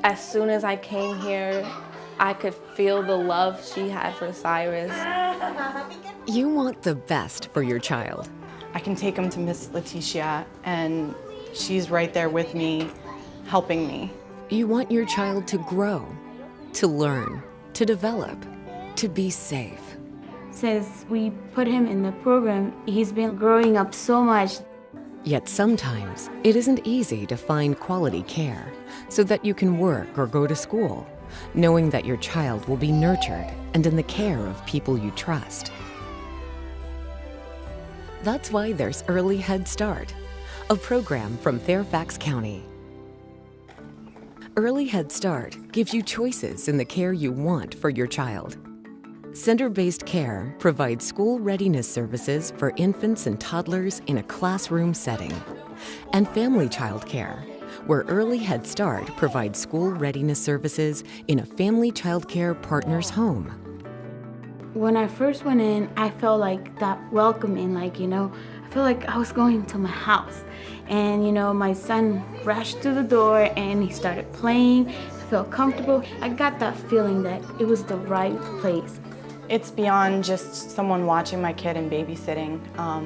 As soon as I came here, I could feel the love she had for Cyrus. You want the best for your child. I can take him to Miss Leticia, and she's right there with me, helping me. You want your child to grow, to learn, to develop, to be safe. Since we put him in the program, he's been growing up so much. Yet sometimes it isn't easy to find quality care so that you can work or go to school, knowing that your child will be nurtured and in the care of people you trust. That's why there's Early Head Start, a program from Fairfax County. Early Head Start gives you choices in the care you want for your child. Center-based care provides school readiness services for infants and toddlers in a classroom setting, and family child care, where Early Head Start provides school readiness services in a family child care partner's home. When I first went in, I felt like that welcoming, I feel like I was going to my house. And my son rushed to the door and he started playing. I felt comfortable. I got that feeling that it was the right place. It's beyond just someone watching my kid and babysitting.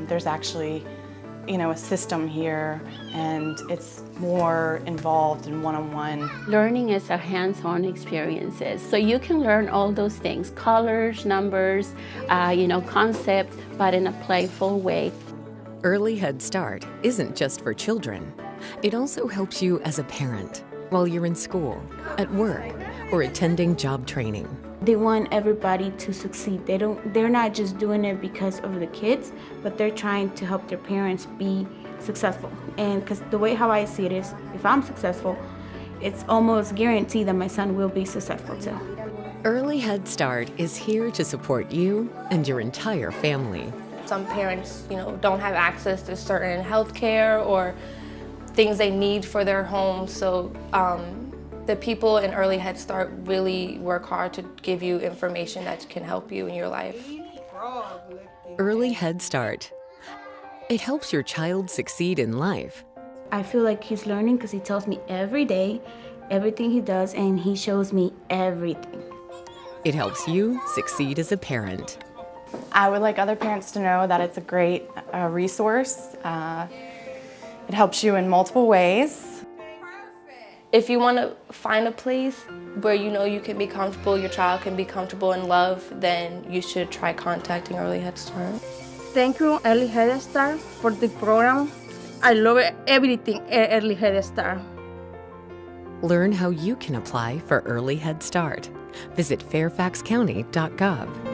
There's actually, a system here, and it's more involved in one-on-one. Learning is a hands-on experiences, so you can learn all those things, colors, numbers, concepts, but in a playful way. Early Head Start isn't just for children. It also helps you as a parent while you're in school, at work, or attending job training. They want everybody to succeed. They're not just doing it because of the kids, but they're trying to help their parents be successful. And because the way how I see it is, if I'm successful, it's almost guaranteed that my son will be successful too. Early Head Start is here to support you and your entire family. Some parents, don't have access to certain health care or things they need for their home. So the people in Early Head Start really work hard to give you information that can help you in your life. Early Head Start. It helps your child succeed in life. I feel like he's learning because he tells me every day, everything he does, and he shows me everything. It helps you succeed as a parent. I would like other parents to know that it's a great resource. It helps you in multiple ways. If you want to find a place where you can be comfortable, your child can be comfortable in love, then you should try contacting Early Head Start. Thank you, Early Head Start, for the program. I love everything Early Head Start. Learn how you can apply for Early Head Start. Visit fairfaxcounty.gov.